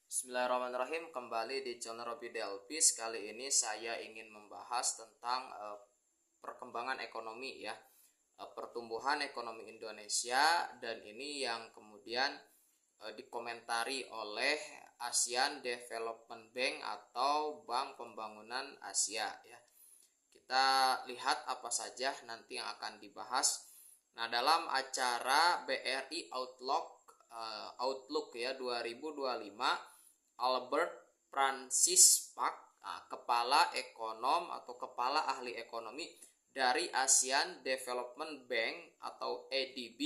Bismillahirrahmanirrahim. Kembali di channel Robi Delpis. Kali ini saya ingin membahas tentang perkembangan ekonomi ya, pertumbuhan ekonomi Indonesia, dan ini yang kemudian dikomentari oleh ASEAN Development Bank atau Bank Pembangunan Asia ya. Kita lihat apa saja nanti yang akan dibahas. Nah, dalam acara BRI Outlook ya 2025, Albert Francis Pak, kepala ekonom atau kepala ahli ekonomi dari ASEAN Development Bank atau ADB,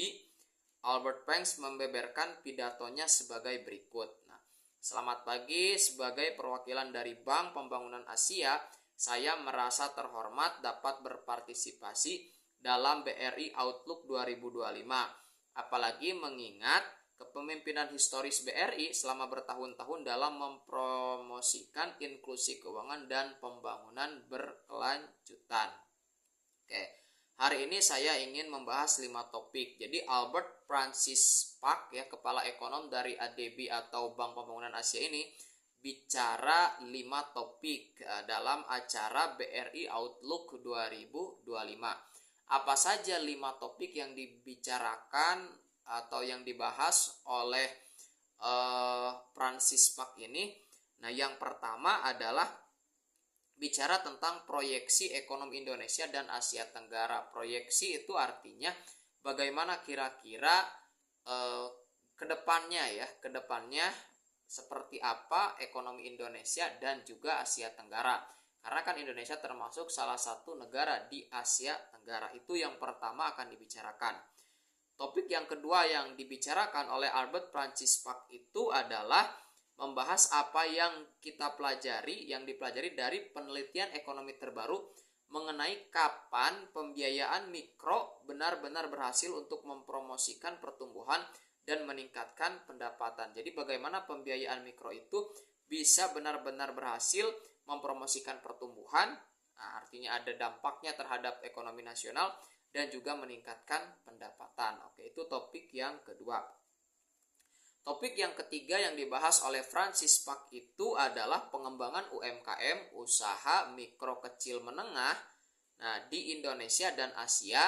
Albert Franks membeberkan pidatonya sebagai berikut. Nah, selamat pagi, sebagai perwakilan dari Bank Pembangunan Asia, saya merasa terhormat dapat berpartisipasi dalam BRI Outlook 2025. Apalagi mengingat kepemimpinan historis BRI selama bertahun-tahun dalam mempromosikan inklusi keuangan dan pembangunan berkelanjutan. Oke, hari ini saya ingin membahas 5 topik. Jadi Albert Francis Pak ya, kepala ekonom dari ADB atau Bank Pembangunan Asia ini bicara 5 topik dalam acara BRI Outlook 2025. Apa saja 5 topik yang dibicarakan atau yang dibahas oleh Francis Pak ini? Nah, yang pertama adalah bicara tentang proyeksi ekonomi Indonesia dan Asia Tenggara. Proyeksi itu artinya bagaimana kira-kira kedepannya seperti apa ekonomi Indonesia dan juga Asia Tenggara. Karena kan Indonesia termasuk salah satu negara di Asia Tenggara. Itu yang pertama akan dibicarakan. Topik yang kedua yang dibicarakan oleh Albert Francis Pak itu adalah membahas apa yang kita pelajari, yang dipelajari dari penelitian ekonomi terbaru mengenai kapan pembiayaan mikro benar-benar berhasil untuk mempromosikan pertumbuhan dan meningkatkan pendapatan. Jadi bagaimana pembiayaan mikro itu bisa benar-benar berhasil mempromosikan pertumbuhan, artinya ada dampaknya terhadap ekonomi nasional dan juga meningkatkan pendapatan. Oke, itu topik yang kedua. Topik yang ketiga yang dibahas oleh Francis Pak itu adalah pengembangan UMKM, usaha mikro kecil menengah, di Indonesia dan Asia.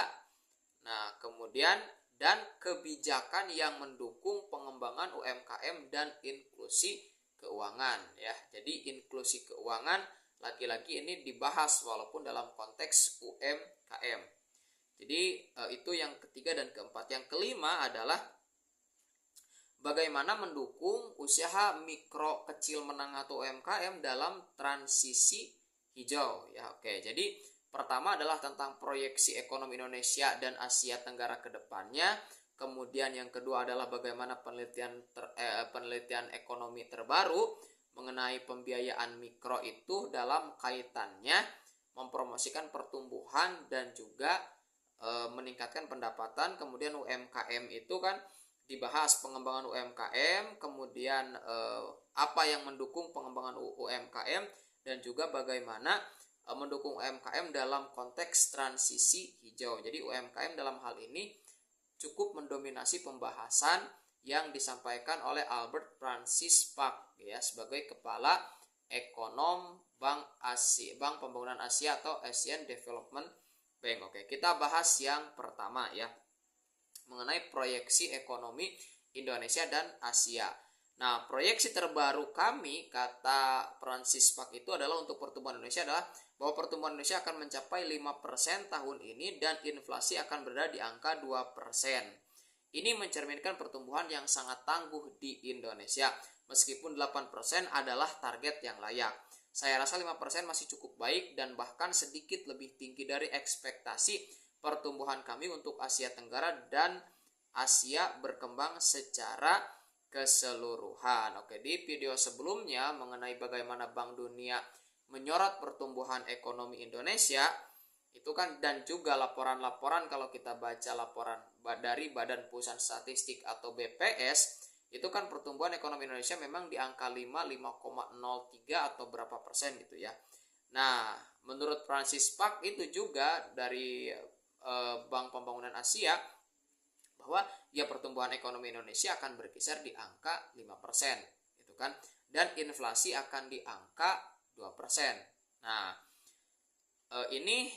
Nah, kemudian dan kebijakan yang mendukung pengembangan UMKM dan inklusi keuangan ya. Jadi inklusi keuangan lagi-lagi ini dibahas walaupun dalam konteks UMKM. Jadi itu yang ketiga dan keempat. Yang kelima adalah bagaimana mendukung usaha mikro kecil menengah atau UMKM dalam transisi hijau ya. Oke, jadi pertama adalah tentang proyeksi ekonomi Indonesia dan Asia Tenggara ke depannya. Kemudian yang kedua adalah bagaimana penelitian ekonomi terbaru mengenai pembiayaan mikro itu dalam kaitannya mempromosikan pertumbuhan dan juga meningkatkan pendapatan. Kemudian UMKM itu kan dibahas pengembangan UMKM, kemudian apa yang mendukung pengembangan UMKM dan juga bagaimana mendukung UMKM dalam konteks transisi hijau. Jadi UMKM dalam hal ini cukup mendominasi pembahasan yang disampaikan oleh Albert Francis Pak ya sebagai kepala ekonom Bank Pembangunan Asia atau ASEAN Development Bank. Oke, kita bahas yang pertama ya, mengenai proyeksi ekonomi Indonesia dan Asia. Nah, proyeksi terbaru kami, kata Francis Pak itu adalah untuk pertumbuhan Indonesia adalah bahwa pertumbuhan Indonesia akan mencapai 5% tahun ini dan inflasi akan berada di angka 2%. Ini mencerminkan pertumbuhan yang sangat tangguh di Indonesia. Meskipun 8% adalah target yang layak. Saya rasa 5% masih cukup baik dan bahkan sedikit lebih tinggi dari ekspektasi pertumbuhan kami untuk Asia Tenggara dan Asia berkembang secara keseluruhan. Oke, di video sebelumnya mengenai bagaimana Bank Dunia menyorot pertumbuhan ekonomi Indonesia itu kan, dan juga laporan-laporan, kalau kita baca laporan dari Badan Pusat Statistik atau BPS, itu kan pertumbuhan ekonomi Indonesia memang di angka 5,03 atau berapa persen gitu ya. Nah, menurut Francis Pak itu juga dari Bank Pembangunan Asia bahwa ya pertumbuhan ekonomi Indonesia akan berkisar di angka 5% gitu kan. dan inflasi akan di angka 2%. Nah, ini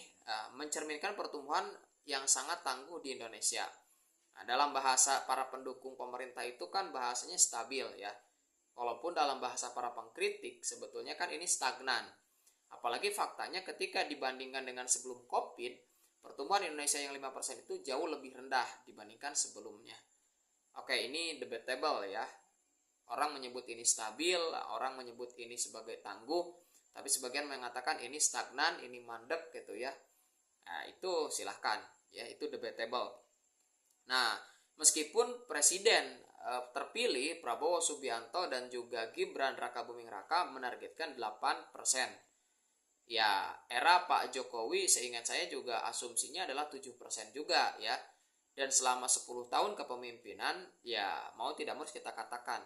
mencerminkan pertumbuhan yang sangat tangguh di Indonesia. Nah, dalam bahasa para pendukung pemerintah itu kan bahasanya stabil ya. Walaupun dalam bahasa para pengkritik sebetulnya kan ini stagnan. Apalagi faktanya ketika dibandingkan dengan sebelum Covid, pertumbuhan Indonesia yang 5% itu jauh lebih rendah dibandingkan sebelumnya. Oke, ini debatable ya. Orang menyebut ini stabil, orang menyebut ini sebagai tangguh, tapi sebagian mengatakan ini stagnan, ini mandek gitu ya. Nah, itu silahkan ya, itu debatable. Nah, meskipun presiden terpilih Prabowo Subianto dan juga Gibran Rakabuming Raka menargetkan 8%. Ya, era Pak Jokowi seingat saya juga asumsinya adalah 7% juga ya. Dan selama 10 tahun kepemimpinan, ya mau tidak mau kita katakan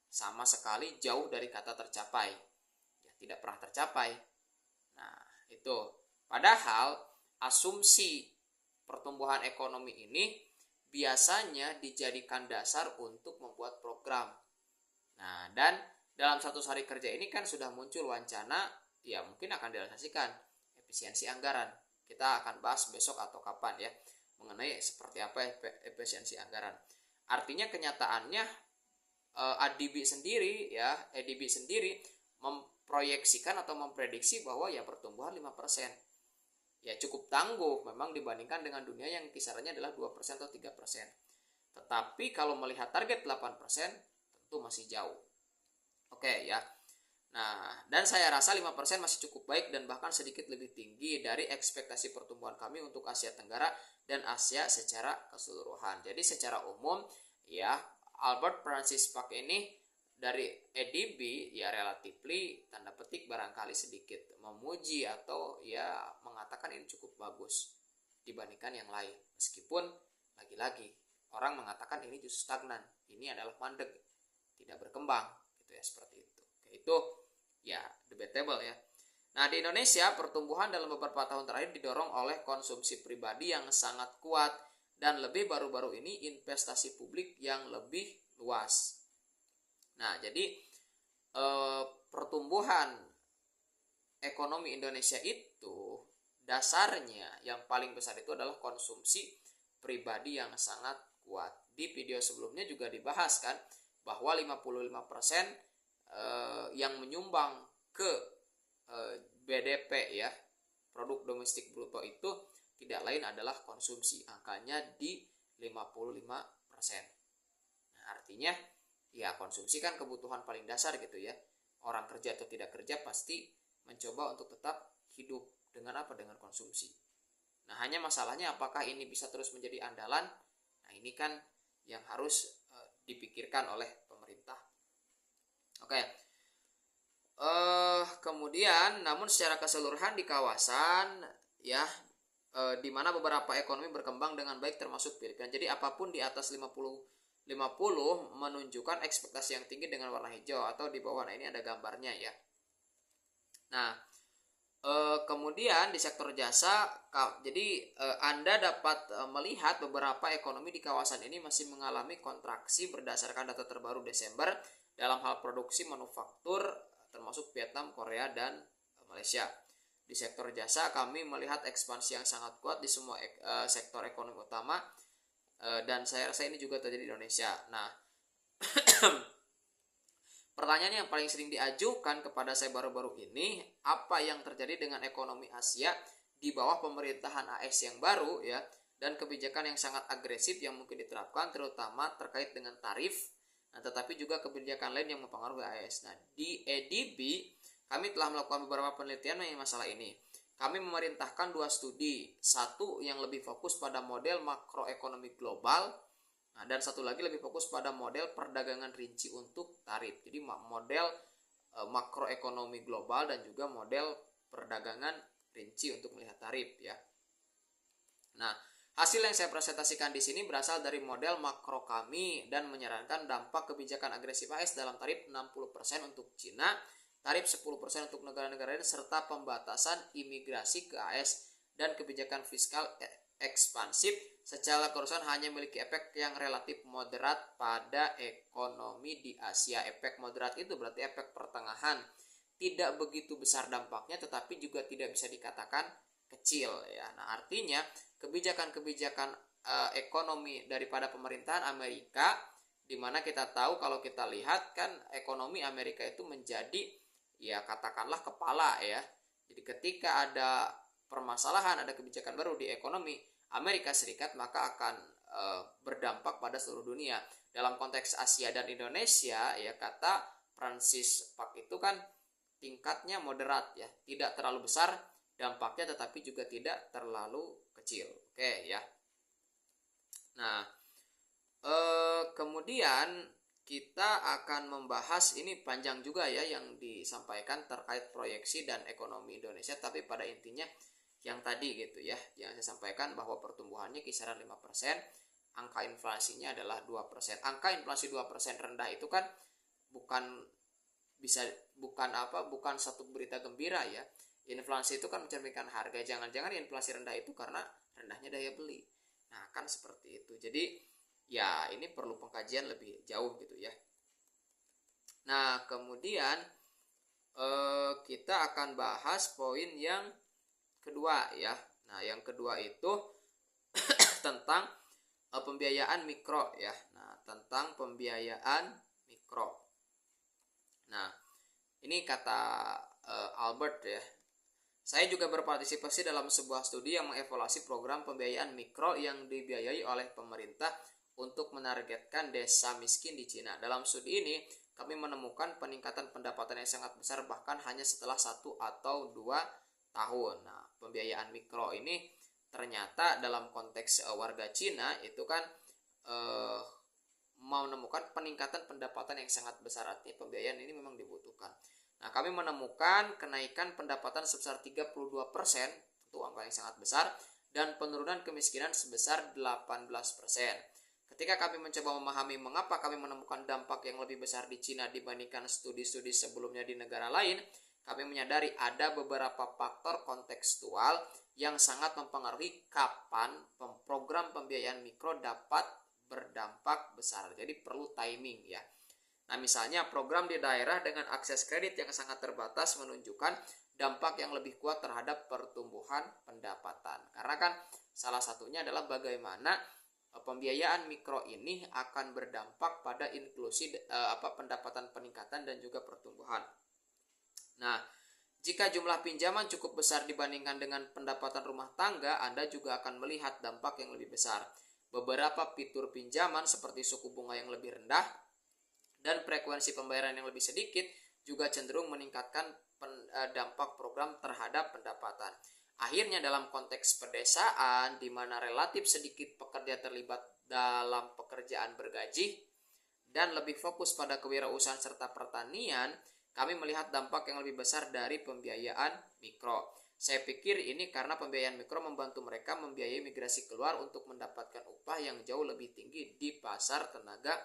sama sekali jauh dari kata tercapai. Ya, tidak pernah tercapai. Nah, itu. Padahal asumsi pertumbuhan ekonomi ini biasanya dijadikan dasar untuk membuat program. Nah, dan dalam 100 hari kerja ini kan sudah muncul wacana, ya mungkin akan direalisasikan efisiensi anggaran. Kita akan bahas besok atau kapan ya, mengenai seperti apa efisiensi anggaran. Artinya kenyataannya EDB sendiri memproyeksikan atau memprediksi bahwa ya pertumbuhan 5%. Ya cukup tangguh memang dibandingkan dengan dunia yang kisarannya adalah 2% atau 3%. Tetapi kalau melihat target 8% tentu masih jauh. Oke ya. Nah, dan saya rasa 5% masih cukup baik dan bahkan sedikit lebih tinggi dari ekspektasi pertumbuhan kami untuk Asia Tenggara dan Asia secara keseluruhan. Jadi secara umum ya Albert Francis Pak ini dari EDB ya relatively tanda petik barangkali sedikit memuji atau ya mengatakan ini cukup bagus dibandingkan yang lain. Meskipun lagi-lagi orang mengatakan ini justru stagnan, ini adalah mandek, tidak berkembang gitu ya, seperti itu. Oke, itu ya debatable ya. Nah, di Indonesia pertumbuhan dalam beberapa tahun terakhir didorong oleh konsumsi pribadi yang sangat kuat dan lebih baru-baru ini investasi publik yang lebih luas. Nah, jadi pertumbuhan ekonomi Indonesia itu dasarnya yang paling besar itu adalah konsumsi pribadi yang sangat kuat. Di video sebelumnya juga dibahas kan bahwa 55% yang menyumbang ke BDP ya, produk domestik bruto itu tidak lain adalah konsumsi. Angkanya di 55%. Nah, artinya ya konsumsi kan kebutuhan paling dasar gitu ya. Orang kerja atau tidak kerja pasti mencoba untuk tetap hidup dengan apa? Dengan konsumsi. Nah, hanya masalahnya apakah ini bisa terus menjadi andalan? Nah, ini kan yang harus dipikirkan oleh pemerintah. Oke. Kemudian namun secara keseluruhan di kawasan ya di mana beberapa ekonomi berkembang dengan baik termasuk Filipina. Jadi apapun di atas 50 menunjukkan ekspektasi yang tinggi dengan warna hijau atau di bawah. Nah, ini ada gambarnya ya. Nah, kemudian di sektor jasa, jadi Anda dapat melihat beberapa ekonomi di kawasan ini masih mengalami kontraksi berdasarkan data terbaru Desember dalam hal produksi manufaktur termasuk Vietnam, Korea, dan Malaysia. Di sektor jasa kami melihat ekspansi yang sangat kuat di semua sektor ekonomi utama dan saya rasa ini juga terjadi di Indonesia. Nah, pertanyaan yang paling sering diajukan kepada saya baru-baru ini, apa yang terjadi dengan ekonomi Asia di bawah pemerintahan AS yang baru ya, dan kebijakan yang sangat agresif yang mungkin diterapkan terutama terkait dengan tarif, nah, tetapi juga kebijakan lain yang mempengaruhi AS. Nah, di EDB kami telah melakukan beberapa penelitian mengenai masalah ini. Kami memerintahkan 2 studi, satu yang lebih fokus pada model makroekonomi global, dan satu lagi lebih fokus pada model perdagangan rinci untuk tarif. Jadi model makroekonomi global dan juga model perdagangan rinci untuk melihat tarif ya. Nah, hasil yang saya presentasikan di sini berasal dari model makro kami dan menyarankan dampak kebijakan agresif AS dalam tarif 60% untuk Cina, tarif 10% untuk negara-negara lain serta pembatasan imigrasi ke AS dan kebijakan fiskal ekspansif secara keseluruhan hanya memiliki efek yang relatif moderat pada ekonomi di Asia. Efek moderat itu berarti efek pertengahan. Tidak begitu besar dampaknya tetapi juga tidak bisa dikatakan kecil ya. Nah, artinya kebijakan-kebijakan ekonomi daripada pemerintahan Amerika, di mana kita tahu kalau kita lihat kan ekonomi Amerika itu menjadi ya katakanlah kepala ya. Jadi ketika ada permasalahan, ada kebijakan baru di ekonomi Amerika Serikat, maka akan berdampak pada seluruh dunia. Dalam konteks Asia dan Indonesia ya, kata Francis Park itu kan tingkatnya moderat ya, tidak terlalu besar dampaknya tetapi juga tidak terlalu kecil. Oke ya. Nah, kemudian kita akan membahas, ini panjang juga ya yang disampaikan terkait proyeksi dan ekonomi Indonesia, tapi pada intinya yang tadi gitu ya, yang saya sampaikan bahwa pertumbuhannya kisaran 5%, angka inflasinya adalah 2%. Angka inflasi 2% rendah itu kan bukan satu berita gembira ya. Inflasi itu kan mencerminkan harga. Jangan-jangan inflasi rendah itu karena rendahnya daya beli. Nah, kan seperti itu. Jadi ya ini perlu pengkajian lebih jauh gitu ya. Nah, kemudian kita akan bahas poin yang kedua ya. Nah, yang kedua itu tentang pembiayaan mikro ya. Nah, tentang pembiayaan mikro. Nah, ini kata Albert ya. Saya juga berpartisipasi dalam sebuah studi yang mengevaluasi program pembiayaan mikro yang dibiayai oleh pemerintah untuk menargetkan desa miskin di Cina. Dalam studi ini, kami menemukan peningkatan pendapatan yang sangat besar bahkan hanya setelah 1 atau 2 tahun. Nah, pembiayaan mikro ini ternyata dalam konteks warga Cina itu kan menemukan peningkatan pendapatan yang sangat besar. Artinya pembiayaan ini memang dibutuhkan. Nah, kami menemukan kenaikan pendapatan sebesar 32%, itu angka yang sangat besar, dan penurunan kemiskinan sebesar 18%. Ketika kami mencoba memahami mengapa kami menemukan dampak yang lebih besar di Cina dibandingkan studi-studi sebelumnya di negara lain, kami menyadari ada beberapa faktor kontekstual yang sangat mempengaruhi kapan program pembiayaan mikro dapat berdampak besar. Jadi perlu timing ya. Nah, misalnya program di daerah dengan akses kredit yang sangat terbatas menunjukkan dampak yang lebih kuat terhadap pertumbuhan pendapatan. Karena kan salah satunya adalah bagaimana pembiayaan mikro ini akan berdampak pada inklusi pendapatan peningkatan dan juga pertumbuhan. Nah, jika jumlah pinjaman cukup besar dibandingkan dengan pendapatan rumah tangga, Anda juga akan melihat dampak yang lebih besar. Beberapa fitur pinjaman seperti suku bunga yang lebih rendah dan frekuensi pembayaran yang lebih sedikit juga cenderung meningkatkan dampak program terhadap pendapatan. Akhirnya dalam konteks pedesaan di mana relatif sedikit pekerja terlibat dalam pekerjaan bergaji dan lebih fokus pada kewirausahaan serta pertanian, kami melihat dampak yang lebih besar dari pembiayaan mikro. Saya pikir ini karena pembiayaan mikro membantu mereka membiayai migrasi keluar untuk mendapatkan upah yang jauh lebih tinggi di pasar tenaga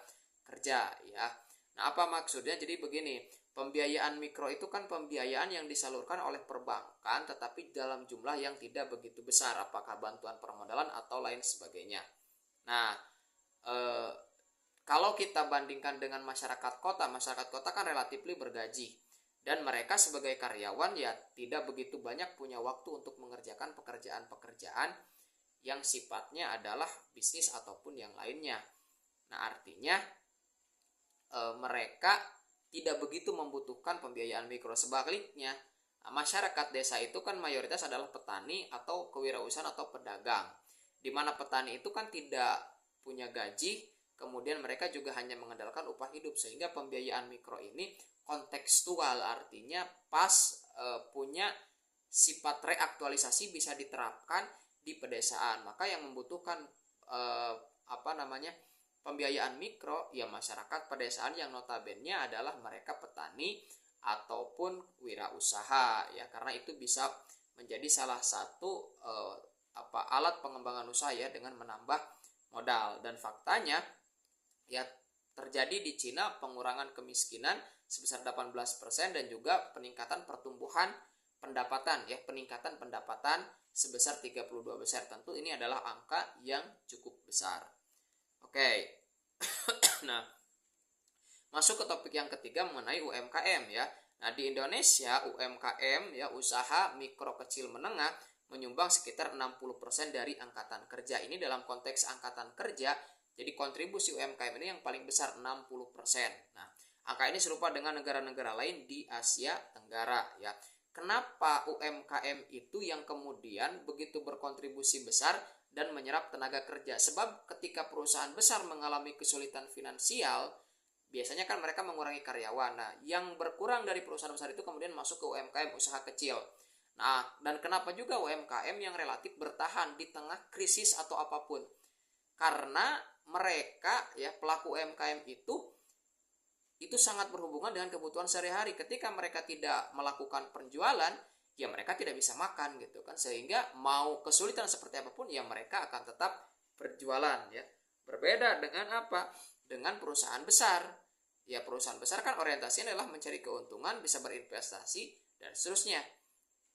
kerja ya. Nah, apa maksudnya? Jadi begini, pembiayaan mikro itu kan pembiayaan yang disalurkan oleh perbankan tetapi dalam jumlah yang tidak begitu besar, apakah bantuan permodalan atau lain sebagainya. Nah, kalau kita bandingkan dengan masyarakat kota kan relatif bergaji dan mereka sebagai karyawan ya tidak begitu banyak punya waktu untuk mengerjakan pekerjaan-pekerjaan yang sifatnya adalah bisnis ataupun yang lainnya. Nah, artinya mereka tidak begitu membutuhkan pembiayaan mikro. Sebaliknya, masyarakat desa itu kan mayoritas adalah petani atau kewirausahaan atau pedagang, di mana petani itu kan tidak punya gaji, kemudian mereka juga hanya mengandalkan upah hidup, sehingga pembiayaan mikro ini kontekstual, artinya pas punya sifat reaktualisasi bisa diterapkan di pedesaan. Maka yang membutuhkan pembiayaan mikro ya masyarakat pedesaan yang notabene adalah mereka petani ataupun wirausaha ya, karena itu bisa menjadi salah satu alat pengembangan usaha ya dengan menambah modal. Dan faktanya ya terjadi di Cina pengurangan kemiskinan sebesar 18% dan juga peningkatan pertumbuhan pendapatan ya, peningkatan pendapatan sebesar 32%. Tentu ini adalah angka yang cukup besar. Oke. Nah, masuk ke topik yang ketiga mengenai UMKM ya. Nah, di Indonesia UMKM ya, usaha mikro kecil menengah, menyumbang sekitar 60% dari angkatan kerja. Ini dalam konteks angkatan kerja, jadi kontribusi UMKM ini yang paling besar 60%. Nah, angka ini serupa dengan negara-negara lain di Asia Tenggara ya. Kenapa UMKM itu yang kemudian begitu berkontribusi besar dan menyerap tenaga kerja? Sebab ketika perusahaan besar mengalami kesulitan finansial, biasanya kan mereka mengurangi karyawan. Nah, yang berkurang dari perusahaan besar itu kemudian masuk ke UMKM, usaha kecil. Nah, dan kenapa juga UMKM yang relatif bertahan di tengah krisis atau apapun? Karena mereka ya, pelaku UMKM itu sangat berhubungan dengan kebutuhan sehari-hari. Ketika mereka tidak melakukan penjualan, ya mereka tidak bisa makan gitu kan. Sehingga mau kesulitan seperti apapun, ya mereka akan tetap berjualan ya. Berbeda dengan apa? Dengan perusahaan besar. Ya, perusahaan besar kan orientasinya adalah mencari keuntungan, bisa berinvestasi dan seterusnya.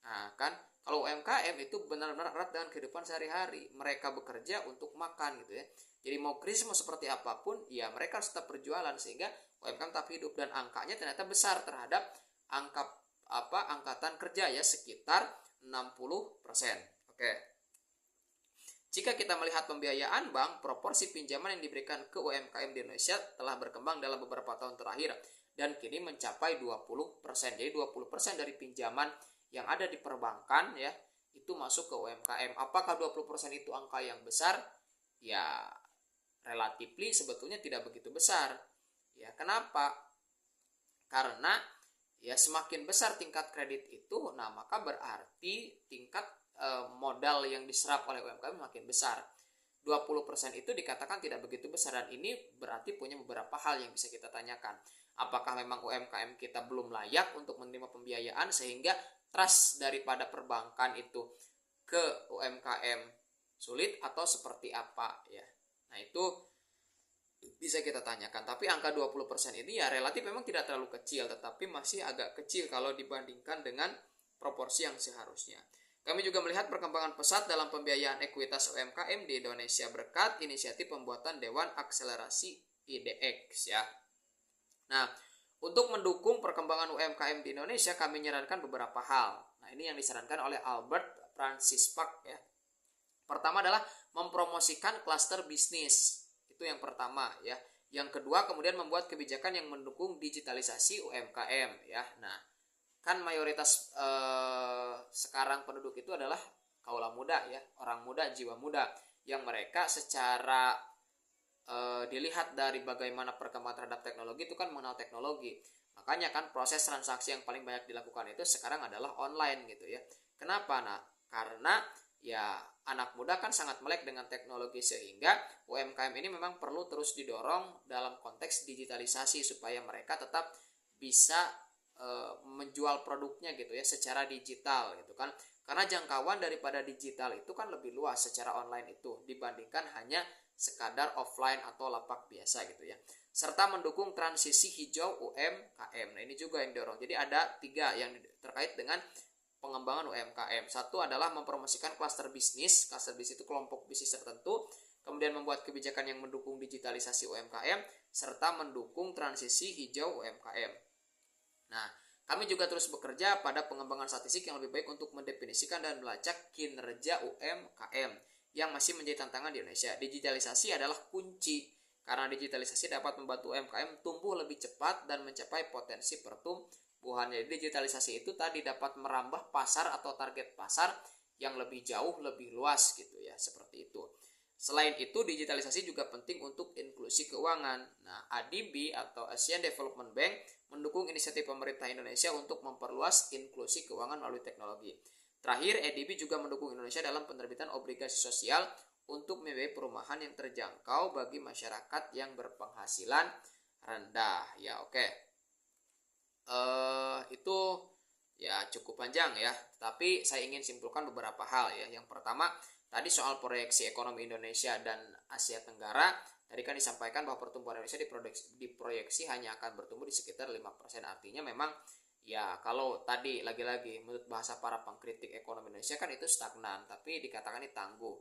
Nah, kan kalau UMKM itu benar-benar erat dengan kehidupan sehari-hari. Mereka bekerja untuk makan gitu ya. Jadi mau krisis mau seperti apapun, ya mereka harus tetap berjualan sehingga UMKM tetap hidup, dan angkanya ternyata besar terhadap angkatan kerja ya, sekitar 60%. Oke. Jika kita melihat pembiayaan bank, proporsi pinjaman yang diberikan ke UMKM di Indonesia telah berkembang dalam beberapa tahun terakhir dan kini mencapai 20%. Jadi 20% dari pinjaman yang ada di perbankan ya, itu masuk ke UMKM. Apakah 20% itu angka yang besar? Ya, relatively sebetulnya tidak begitu besar. Ya, kenapa? Karena ya semakin besar tingkat kredit itu, nah maka berarti tingkat modal yang diserap oleh UMKM makin besar. 20% itu dikatakan tidak begitu besar, dan ini berarti punya beberapa hal yang bisa kita tanyakan. Apakah memang UMKM kita belum layak untuk menerima pembiayaan sehingga trust daripada perbankan itu ke UMKM sulit, atau seperti apa ya? Nah, itu bisa kita tanyakan. Tapi angka 20% ini ya relatif memang tidak terlalu kecil, tetapi masih agak kecil kalau dibandingkan dengan proporsi yang seharusnya. Kami juga melihat perkembangan pesat dalam pembiayaan ekuitas UMKM di Indonesia berkat inisiatif pembuatan Dewan Akselerasi IDX ya. Nah, untuk mendukung perkembangan UMKM di Indonesia, kami menyarankan beberapa hal. Nah, ini yang disarankan oleh Albert Francis Park ya. Pertama adalah mempromosikan klaster bisnis. Itu yang pertama ya. Yang kedua, kemudian membuat kebijakan yang mendukung digitalisasi UMKM ya. Nah, kan mayoritas sekarang penduduk itu adalah kaula muda ya, orang muda, jiwa muda, yang mereka secara dilihat dari bagaimana perkembangan terhadap teknologi itu kan mengenal teknologi. Makanya kan proses transaksi yang paling banyak dilakukan itu sekarang adalah online gitu ya. Kenapa? Nah, karena ya anak muda kan sangat melek dengan teknologi, sehingga UMKM ini memang perlu terus didorong dalam konteks digitalisasi supaya mereka tetap bisa menjual produknya gitu ya secara digital gitu kan. Karena jangkauan daripada digital itu kan lebih luas secara online itu dibandingkan hanya sekadar offline atau lapak biasa gitu ya. Serta mendukung transisi hijau UMKM. Nah, ini juga yang didorong. Jadi ada 3 yang terkait dengan pengembangan UMKM. Satu adalah mempromosikan klaster bisnis. Klaster bisnis itu kelompok bisnis tertentu. Kemudian membuat kebijakan yang mendukung digitalisasi UMKM serta mendukung transisi hijau UMKM. Nah, kami juga terus bekerja pada pengembangan statistik yang lebih baik untuk mendefinisikan dan melacak kinerja UMKM yang masih menjadi tantangan di Indonesia. Digitalisasi adalah kunci, karena digitalisasi dapat membantu UMKM tumbuh lebih cepat dan mencapai potensi pertumbuhan. Jadi digitalisasi itu tadi dapat merambah pasar atau target pasar yang lebih jauh, lebih luas gitu ya, seperti itu. Selain itu, digitalisasi juga penting untuk inklusi keuangan. Nah, ADB atau Asian Development Bank mendukung inisiatif pemerintah Indonesia untuk memperluas inklusi keuangan melalui teknologi. Terakhir, ADB juga mendukung Indonesia dalam penerbitan obligasi sosial untuk membiayai perumahan yang terjangkau bagi masyarakat yang berpenghasilan rendah. Ya, oke. Itu ya cukup panjang ya. Tapi saya ingin simpulkan beberapa hal ya. Yang pertama, tadi soal proyeksi ekonomi Indonesia dan Asia Tenggara, tadi kan disampaikan bahwa pertumbuhan Indonesia diproyeksi hanya akan bertumbuh di sekitar 5%. Artinya memang Ya, kalau tadi lagi-lagi menurut bahasa para pengkritik ekonomi Indonesia kan itu stagnan, tapi dikatakan ini tangguh.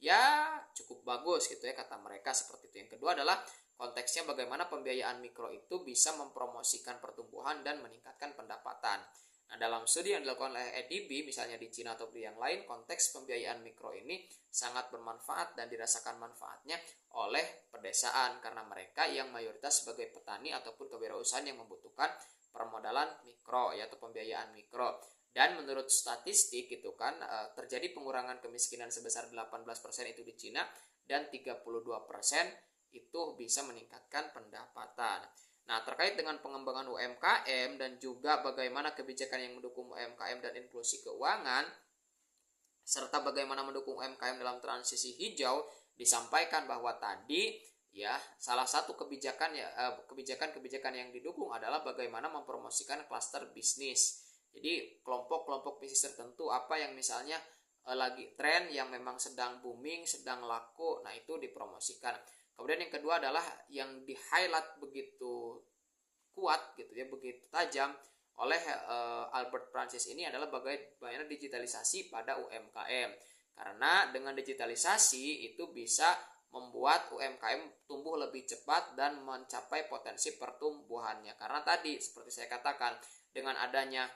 Ya, cukup bagus gitu ya kata mereka seperti itu. Yang kedua adalah konteksnya bagaimana pembiayaan mikro itu bisa mempromosikan pertumbuhan dan meningkatkan pendapatan. Nah, dalam studi yang dilakukan oleh EDB, misalnya di Cina atau di yang lain, konteks pembiayaan mikro ini sangat bermanfaat dan dirasakan manfaatnya oleh pedesaan karena mereka yang mayoritas sebagai petani ataupun kewirausahaan yang membutuhkan permodalan mikro yaitu pembiayaan mikro. Dan menurut statistik itu kan terjadi pengurangan kemiskinan sebesar 18% itu di Cina dan 32% itu bisa meningkatkan pendapatan. Nah, terkait dengan pengembangan UMKM dan juga bagaimana kebijakan yang mendukung UMKM dan inklusi keuangan serta bagaimana mendukung UMKM dalam transisi hijau, disampaikan bahwa tadi ya salah satu kebijakan yang didukung adalah bagaimana mempromosikan klaster bisnis. Jadi kelompok-kelompok bisnis tertentu apa yang misalnya lagi tren yang memang sedang booming, sedang laku, nah itu dipromosikan. Kemudian yang kedua adalah yang di highlight begitu kuat gitu ya, begitu tajam oleh Albert Francis ini adalah bagaimana digitalisasi pada UMKM. Karena dengan digitalisasi itu bisa membuat UMKM tumbuh lebih cepat dan mencapai potensi pertumbuhannya. Karena tadi seperti saya katakan, dengan adanya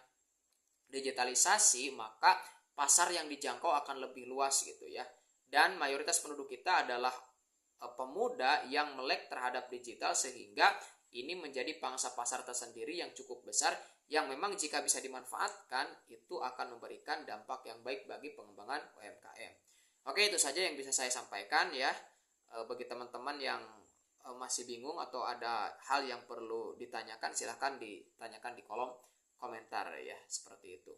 digitalisasi maka pasar yang dijangkau akan lebih luas gitu ya. Dan mayoritas penduduk kita adalah pemuda yang melek terhadap digital sehingga ini menjadi pangsa pasar tersendiri yang cukup besar yang memang jika bisa dimanfaatkan itu akan memberikan dampak yang baik bagi pengembangan UMKM. Oke, itu saja yang bisa saya sampaikan ya. Bagi teman-teman yang masih bingung atau ada hal yang perlu ditanyakan silahkan ditanyakan di kolom komentar ya, seperti itu.